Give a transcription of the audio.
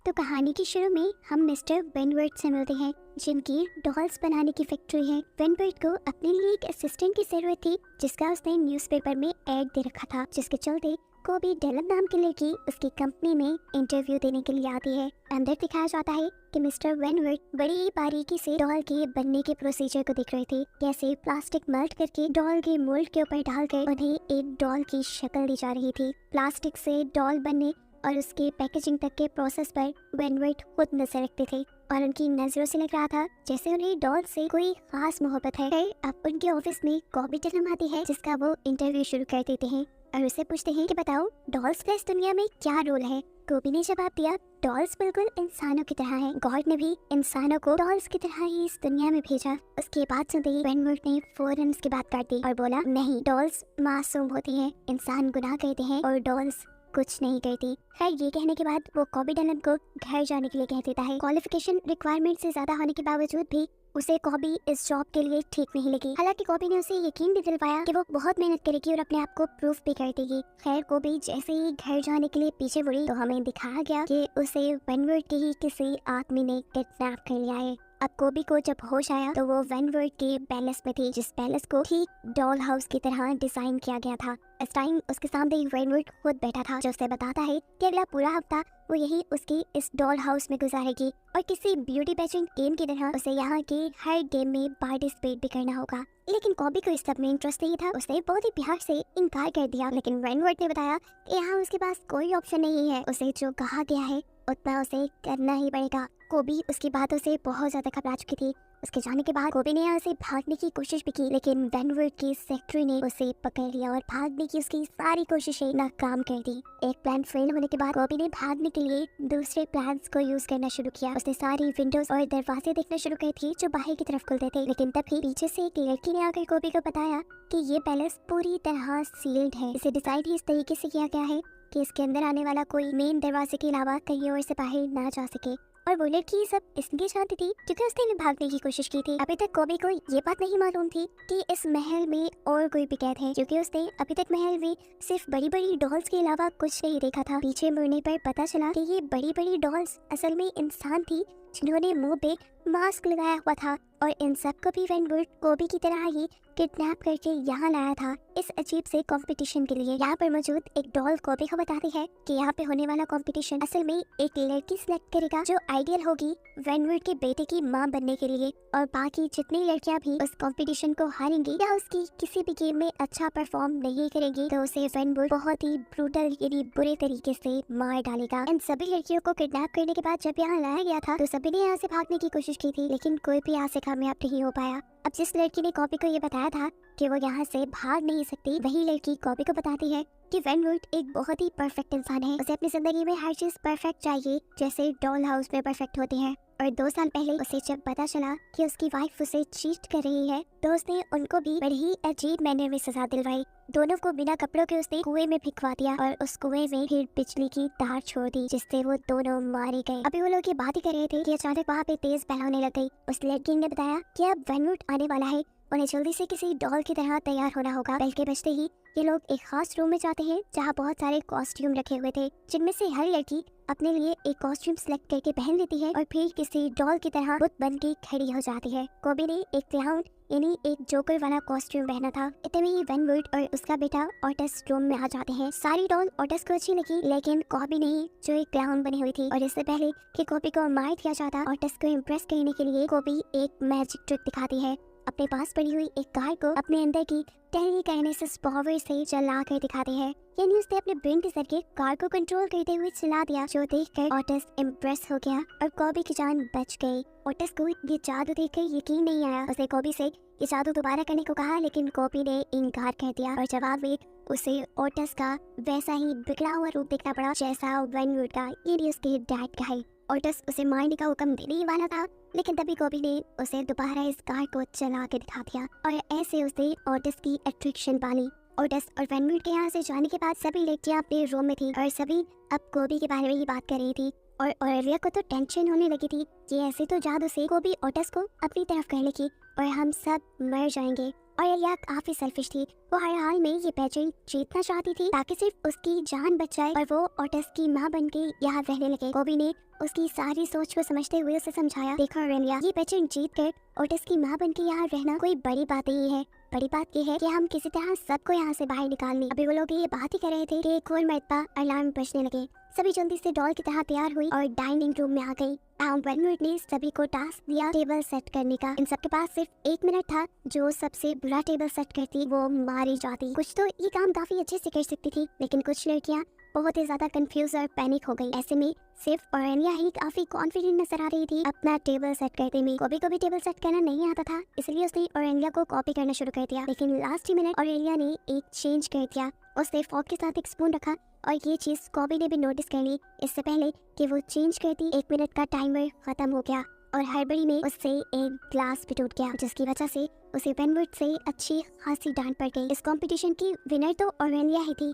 तो कहानी की शुरू में हम मिस्टर वेनवर्थ से मिलते हैं, जिनकी डॉल्स बनाने की फैक्ट्री है। वेनवर्थ को अपने लिए एक असिस्टेंट की जरूरत थी, जिसका उसने न्यूज़पेपर में ऐड दे रखा था, जिसके चलते कोबी डेलन नाम की लड़की उसकी कंपनी में इंटरव्यू देने के लिए आती है। अंदर दिखाया जाता है कि मिस्टर वेनवर्थ बड़ी बारीकी से डॉल के बनने के प्रोसीजर को देख रहे थे, कैसे प्लास्टिक मेल्ट करके डॉल के मोल्ड के ऊपर डालकर उन्हें एक डॉल की शक्ल दी जा रही थी। प्लास्टिक से डॉल बनने और उसके पैकेजिंग तक के प्रोसेस पर वेनवर्थ खुद नजर रखते थे और उनकी नजरों से लग रहा था जैसे उन्हें डॉल से कोई खास मोहब्बत है। अब उनके ऑफिस में कॉबी डेलन आती है, जिसका वो इंटरव्यू शुरू कर देते हैं और उसे पूछते हैं कि बताओ डॉल्स का इस दुनिया में क्या रोल है। कोबी ने जवाब दिया, डॉल्स बिल्कुल इंसानों की तरह हैं। गॉड ने भी इंसानों को डॉल्स की तरह ही इस दुनिया में भेजा। उसकी बात सुनते ही वेनवर्थ ने फौरन उसकी बात काट दी और बोला, नहीं, डॉल्स मासूम होती हैं, इंसान गुनाह करते हैं और डॉल्स कुछ नहीं करती। खैर, ये कहने के बाद वो कॉबी डेलन को घर जाने के लिए कह देता है। क्वालिफिकेशन रिक्वायरमेंट से ज्यादा होने के बावजूद भी उसे कॉबी इस जॉब के लिए ठीक नहीं लगी। हालांकि कॉबी ने उसे यकीन भी दिलवाया कि वो बहुत मेहनत करेगी और अपने आप को प्रूफ भी कर देगी। खैर, कॉबी जैसे ही घर जाने के लिए पीछे मुड़ी तो हमें दिखाया गया कि उसे वेनवर्थ के ही किसी आदमी ने किडनैप कर लिया है। अब कोबी को जब होश आया तो वो वेनवर्थ के पैलेस में थी, जिस पैलेस को ठीक डॉल हाउस की तरह डिजाइन किया गया था। इस टाइम उसके सामने वेनवर्थ खुद बैठा था, जो उसे बताता है कि अगला पूरा हफ्ता वो यही उसकी इस डॉल हाउस में गुजारेगी और किसी ब्यूटी पेजेंट गेम की तरह उसे यहाँ के हर गेम में पार्टिसिपेट भी करना होगा। लेकिन कॉबी को इस सब में इंटरेस्ट नहीं था। उसने बहुत ही प्यार से इनकार कर दिया, लेकिन वेनवर्थ ने बताया कि यहाँ उसके पास कोई ऑप्शन नहीं है, उसे जो कहा गया है उतना उसे करना ही पड़ेगा। कोबी उसकी बातों से बहुत ज्यादा घबरा चुकी थी। उसके जाने के बाद कोबी ने यहाँ से भागने की कोशिश भी की, लेकिन वेनवर्थ की सेक्रेटरी ने उसे पकड़ लिया और भागने की उसकी सारी कोशिशें नाकाम कर दी। एक प्लान फेल होने के बाद कोबी ने भागने के लिए दूसरे प्लान्स को यूज करना शुरू किया। उसने सारी विंडोज और दरवाजे देखना शुरू कर थी जो बाहर की तरफ खुलते थे, लेकिन तभी पीछे से एक लड़की ने आकर कोबी को बताया कि ये पैलेस पूरी तरह सील्ड है। इसे डिजाइन ही इस तरीके से किया गया है कि इसके अंदर आने वाला कोई मेन दरवाजे के अलावा कहीं और से बाहर ना जा सके। और वो लड़की सब इसलिए जानती थी क्योंकि उसने भी भागने की कोशिश की थी। अभी तक कोबी को ये बात नहीं मालूम थी कि इस महल में और कोई भी कैद है, क्योंकि उसने अभी तक महल में सिर्फ बड़ी बड़ी डॉल्स के अलावा कुछ नहीं देखा था। पीछे मुड़ने पर पता चला कि ये बड़ी बड़ी डॉल्स असल में इंसान थी, जिन्होंने मुंह पे मास्क लगाया हुआ था और इन सब को भी वेनवर्थ कोबी की तरह ही किडनैप करके यहाँ लाया था इस अजीब से कंपटीशन के लिए। यहाँ पर मौजूद एक डॉल कोबी को बताती है कि यहाँ पे होने वाला कंपटीशन असल में एक लड़की सिलेक्ट करेगा जो आइडियल होगी वेनवर्थ के बेटे की माँ बनने के लिए, और बाकी जितनी लड़कियाँ भी उस कंपटीशन को हारेंगी या उसकी किसी भी गेम में अच्छा परफॉर्म नहीं करेंगी तो उसे वेनवर्थ बहुत ही ब्रूटल यानी बुरे तरीके से मार डालेगा। इन सभी लड़कियों को किडनैप करने के बाद जब यहाँ लाया गया था तो सभी ने यहाँ से भागने की कोशिश की थी, लेकिन कोई भी यहाँ से कामयाब नहीं हो पाया। अब जिस लड़की ने कॉबी को ये बताया था कि वो यहाँ से भाग नहीं सकती, वही लड़की कॉबी को बताती है कि वेनवर्थ एक बहुत ही परफेक्ट इंसान है। उसे अपनी जिंदगी में हर चीज परफेक्ट चाहिए, जैसे डॉल हाउस में परफेक्ट होती है। और 2 साल पहले उसे जब पता चला कि उसकी वाइफ उसे चीट कर रही है तो उसने उनको भी बड़ी ही अजीब मैनर में सजा दिलवाई। दोनों को बिना कपड़ों के उसने कुएं में फिकवा दिया और उस कुएं में फिर बिजली की तार छोड़ दी, जिससे वो दोनों मारे गए। अभी वो लोग ये बात ही कर रहे थे कि अचानक वहाँ पे तेज बहन होने लग गई। उस लड़की ने बताया कि अब वेनवर्थ आने वाला है, उन्हें जल्दी से किसी डॉल की तरह तैयार होना होगा। बेल के बजते ही ये लोग एक खास रूम में जाते हैं जहाँ बहुत सारे कॉस्ट्यूम रखे हुए थे, जिनमें से हर लड़की अपने लिए एक कॉस्ट्यूम सिलेक्ट करके पहन लेती है और फिर किसी डॉल की तरह बुत बन के खड़ी हो जाती है। कोबी ने एक क्लाउन यानी एक जोकर वाला कॉस्ट्यूम पहना था। इतने में ही वेनवर्थ और उसका बेटा ऑटस रूम में आ जाते हैं। सारी डॉल ऑटस को अच्छी लगी, लेकिन कॉबी नहीं, जो एक क्लाउन बनी हुई थी। और इससे पहले कि कॉबी को मार दिया जाता, ऑटस को इम्प्रेस करने के लिए कॉबी एक मैजिक ट्रिक दिखाती है। अपने पास पड़ी हुई एक कार को अपने अंदर की टेलीकाइनेसिस पावर से चला कर दिखाते हैं, यानी उसने अपने ब्रेन के जरिए कार को कंट्रोल करते हुए चला दिया, जो देखकर ऑटस इम्प्रेस हो गया और कॉबी की जान बच गई। ऑटस को ये जादू देखकर यकीन नहीं आया। उसने कॉबी से ये जादू दोबारा करने को कहा, लेकिन कॉबी ने इनकार कर दिया और जवाब में उसे ऑटस का वैसा ही बिगड़ा हुआ रूप देखना पड़ा जैसा वेनवर्थ का यानी उसके डैड का है। ऑटस उसे मारने का हुक्म देने ही वाला था, लेकिन तभी कॉबी ने उसे दोबारा इस कार को चला के दिखा दिया और ऐसे उसने ऑटस की अट्रैक्शन पाली। ऑटस और वेनवर्थ के यहाँ से जाने के बाद सभी लड़कियाँ अपने रूम में थी और सभी अब कोबी के बारे में ही बात कर रही थी। और ओलिविया को तो टेंशन होने लगी थी कि ऐसे तो जादू से कोबी ऑटस को अपनी तरफ कर लेगी और हम सब मर जाएंगे। ऑरेलिया काफी सेल्फिश थी। वो हर हाल में ये पेजेंट जीतना चाहती थी ताकि सिर्फ उसकी जान बच जाए और वो ओटिस की माँ बन के यहाँ रहने लगे। कोबी ने उसकी सारी सोच को समझते हुए उसे समझाया, देखो ऑरेलिया, ये पेजेंट जीत कर ओटिस की माँ बन के यहाँ रहना कोई बड़ी बात नहीं है। बड़ी बात ये है कि हम किसी तरह सबको यहाँ से बाहर निकालने। अभी वो लोग ये बात ही कर रहे थे कि एक और मरतबा अलार्म बजने लगे। सभी जल्दी से डॉल की तरह तैयार हुई और डाइनिंग रूम में आ गई। वेनवर्ड ने सभी को टास्क दिया टेबल सेट करने का। इन सबके पास सिर्फ 1 मिनट था। जो सबसे बुरा टेबल सेट करती वो मारी जाती। कुछ तो ये काम काफी अच्छे से कर सकती थी, लेकिन कुछ लड़कियाँ बहुत ही ज्यादा कंफ्यूज और पैनिक हो गई। ऐसे में सिर्फ ऑरेलिया ही काफी कॉन्फिडेंट नजर आ रही थी अपना टेबल सेट करने में। कोबी को भी टेबल सेट करना नहीं आता था, इसलिए उसने ऑरेलिया को कॉपी करना शुरू कर दिया। लेकिन लास्ट ही मिनट ऑरेलिया ने एक चेंज कर दिया। उसने फॉक के साथ एक स्पून रखा और ये चीज कोबी ने भी नोटिस कर ली। इससे पहले कि वो चेंज करती 1 मिनट का टाइमर खत्म हो गया और हड़बड़ी में उससे एक ग्लास भी टूट गया, जिसकी वजह से उसे वेनवर्ड से अच्छी खासी डांट पड़ गई। इस कंपटीशन की विनर तो ऑरेलिया ही थी।